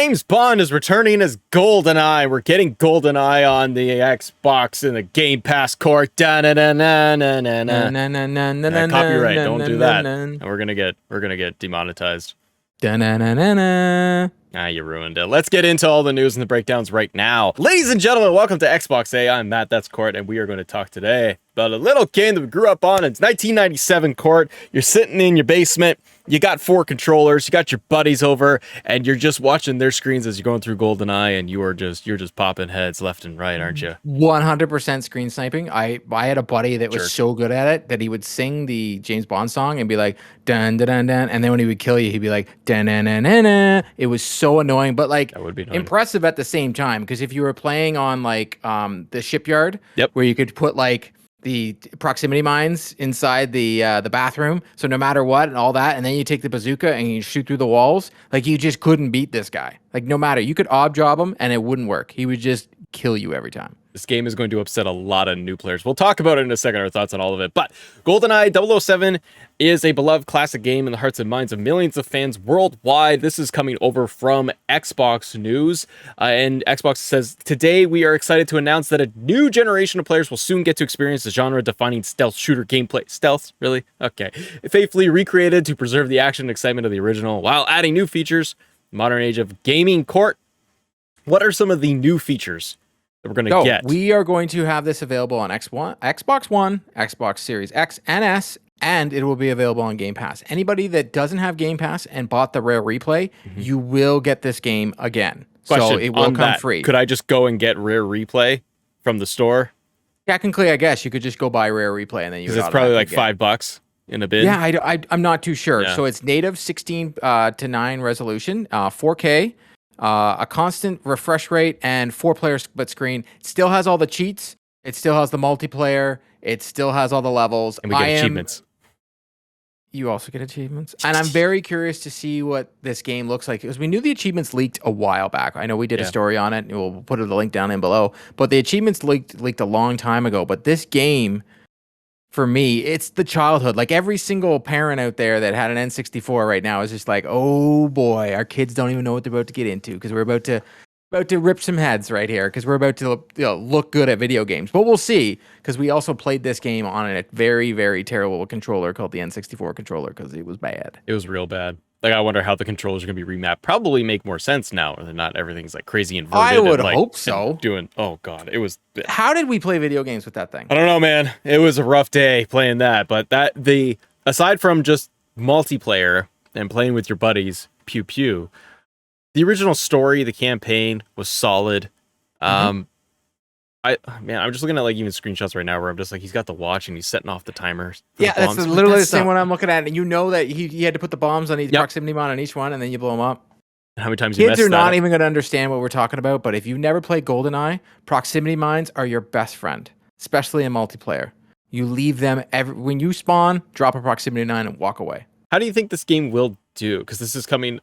James Bond is returning as Goldeneye. We're getting Goldeneye on the Xbox in the Game Pass court. Copyright, don't do that. And we're gonna get demonetized. You ruined it. Let's get into all the news and the breakdowns right now. Ladies and gentlemen, welcome to Xbox A. I'm Matt, that's Court, and we are going to talk today about a little game that we grew up on. It's 1997, Court. You're sitting in your basement. You got 4 controllers. You got your buddies over, and you're just watching their screens as you're going through GoldenEye, and you're just popping heads left and right, aren't you? 100% screen sniping. I had a buddy that was so good at it that he would sing the James Bond song and be like, dun, dun, dun, dun, and then when he would kill you, he'd be like, dun, dun, dun, dun, dun. It was so annoying, but like that would be annoying. Impressive at the same time, because if you were playing on like the shipyard, where you could put like the proximity mines inside the bathroom, so no matter what and all that, and then you take the bazooka and you shoot through the walls, like you just couldn't beat this guy. Like no matter, you could ob job him and it wouldn't work. He would just kill you every time. This game is going to upset a lot of new players. We'll talk about it in a second, our thoughts on all of it. But GoldenEye 007 is a beloved classic game in the hearts and minds of millions of fans worldwide. This is coming over from Xbox News. And Xbox says, today we are excited to announce that a new generation of players will soon get to experience the genre-defining stealth shooter gameplay. Stealth? Really? Okay. Faithfully recreated to preserve the action and excitement of the original while adding new features. Modern age of gaming. Court, what are some of the new features we're going to get? We are going to have this available on Xbox One, Xbox Series X and S, and it will be available on Game Pass. Anybody that doesn't have Game Pass and bought the Rare Replay, you will get this game again. Question so it will come free. Could I just go and get Rare Replay from the store? Technically, I guess you could just go buy Rare Replay and then you. It's probably like $5 in a bin. Yeah, I'm not too sure. Yeah. So it's native 16 to 9 resolution, 4K. A constant refresh rate and 4-player split screen. It still has all the cheats. It still has the multiplayer. It still has all the levels. And we get achievements. You also get achievements. And I'm very curious to see what this game looks like, because we knew the achievements leaked a while back. I know we did a story on it, and we'll put a link down in below. But the achievements leaked a long time ago. But this game, for me, it's the childhood. Like every single parent out there that had an N64 right now is just like, oh boy, our kids don't even know what they're about to get into, because we're about to rip some heads right here, because we're about to look good at video games. But we'll see, because we also played this game on a very, very terrible controller called the N64 controller, because it was bad. It was real bad. Like, I wonder how the controllers are going to be remapped. Probably make more sense now, or not everything's like crazy inverted. I would and, hope so. Oh god, it was. How did we play video games with that thing? I don't know, man. It was a rough day playing that. But aside from just multiplayer and playing with your buddies, pew pew, the original story, the campaign was solid. I'm just looking at like even screenshots right now where I'm just like, he's got the watch and he's setting off the timer. Yeah, that's literally the same one I'm looking at. And you know that he had to put the bombs on each proximity mine on each one, and then you blow them up. And how many times kids are not even going to understand what we're talking about, but if you never played GoldenEye, proximity mines are your best friend, especially in multiplayer. You leave them when you spawn, drop a proximity mine and walk away. How do you think this game will do? Because this is coming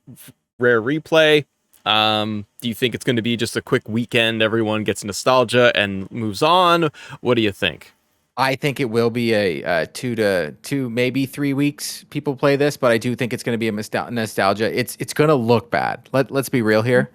Rare Replay. Do you think it's going to be just a quick weekend, everyone gets nostalgia and moves on? What do you think? I think it will be a 2 to maybe 3 weeks people play this, but I do think it's going to be a nostalgia. It's going to look bad. Let's be real here.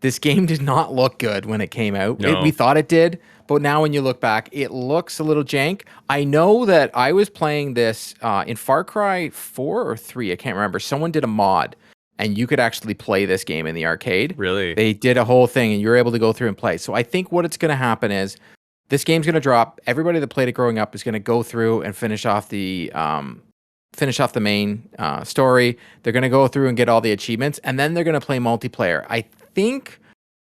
This game did not look good when it came out. No. We thought it did, but now when you look back, it looks a little jank. I know that I was playing this in Far Cry 4 or 3. I can't remember. Someone did a mod, and you could actually play this game in the arcade. Really? They did a whole thing, and you were able to go through and play. So I think what it's going to happen is this game's going to drop. Everybody that played it growing up is going to go through and finish off the main story. They're going to go through and get all the achievements, and then they're going to play multiplayer. I think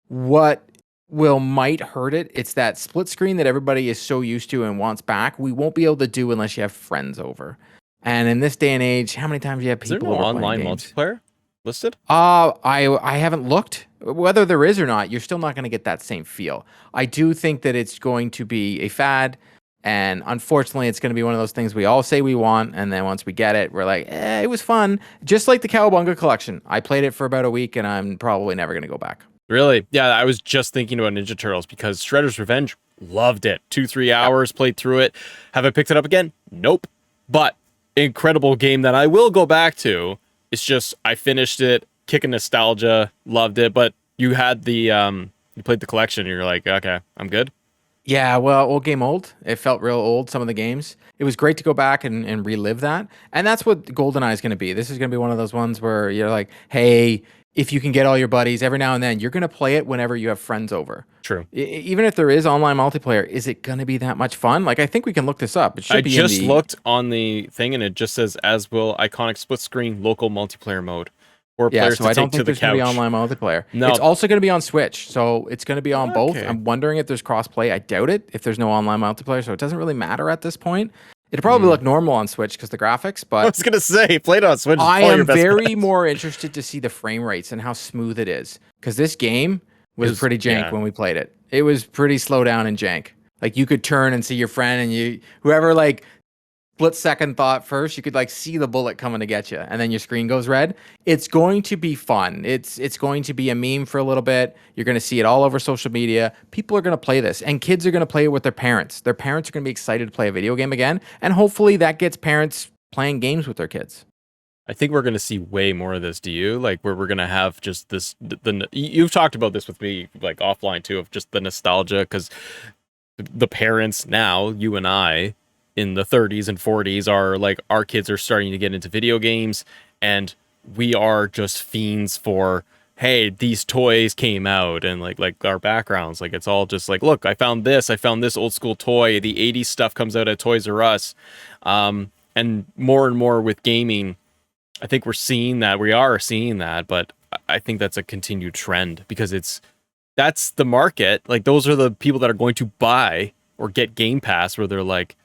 what might hurt it's that split screen that everybody is so used to and wants back. We won't be able to do unless you have friends over. And in this day and age, how many times do you have people over? Is there no online multiplayer listed? I haven't looked. Whether there is or not, you're still not going to get that same feel. I do think that it's going to be a fad, and unfortunately, it's going to be one of those things we all say we want, and then once we get it, we're like, it was fun. Just like the Cowabunga collection. I played it for about a week, and I'm probably never going to go back. Really? Yeah, I was just thinking about Ninja Turtles because Shredder's Revenge, loved it. 2-3 hours, played through it. Have I picked it up again? Nope. But incredible game that I will go back to. It's just I finished it kick of nostalgia, loved it, but you had the you played the collection and you're like, okay, I'm good. Yeah, well, old game old. It felt real old, some of the games. It was great to go back and relive that. And that's what GoldenEye is going to be. This is going to be one of those ones where you're like, hey, if you can get all your buddies every now and then, you're going to play it whenever you have friends over. True. Even if there is online multiplayer, is it going to be that much fun? Like, I think we can look this up. It should I be just in the... looked on the thing and it just says as will iconic split screen local multiplayer mode. For Yeah, players so to I take don't to think the there's going to be couch. online multiplayer. No. It's also going to be on Switch, so it's going to be on both. Okay. I'm wondering if there's cross-play. I doubt it if there's no online multiplayer, so it doesn't really matter at this point. It'll probably look normal on Switch because the graphics, I but was gonna say, played on Switch. Is I probably your am best very bet. more interested to see the frame rates and how smooth it is because this game was pretty jank yeah. when we played it. It was pretty slow down and jank. Like you could turn and see your friend and whoever like split second thought first, you could like see the bullet coming to get you and then your screen goes red. It's going to be fun. It's going to be a meme for a little bit. You're going to see it all over social media. People are going to play this and kids are going to play it with their parents. Their parents are going to be excited to play a video game again. And hopefully that gets parents playing games with their kids. I think we're gonna see way more of this. Do you like where we're gonna have just this? You've talked about this with me like offline too of just the nostalgia because the parents now, you and I, in the 30s and 40s are like our kids are starting to get into video games and we are just fiends for hey these toys came out and like our backgrounds like it's all just like look I found this old school toy, the 80s stuff comes out at Toys R Us, and more with gaming. I think we are seeing that, but I think that's a continued trend because that's the market. Like those are the people that are going to buy or get Game Pass where they're like,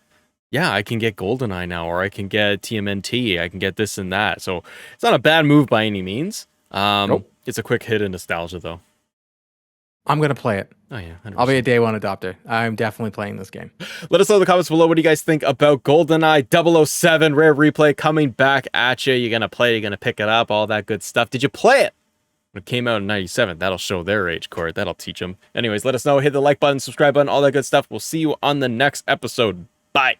yeah, I can get GoldenEye now, or I can get TMNT, I can get this and that. So it's not a bad move by any means. Nope. It's a quick hit of nostalgia, though. I'm going to play it. Oh, yeah. 100%. I'll be a day one adopter. I'm definitely playing this game. Let us know in the comments below. What do you guys think about GoldenEye 007 Rare Replay coming back at you? You're going to play it, you're going to pick it up, all that good stuff. Did you play it when it came out in 97? That'll show their age, Court. That'll teach them. Anyways, let us know. Hit the like button, subscribe button, all that good stuff. We'll see you on the next episode. Bye.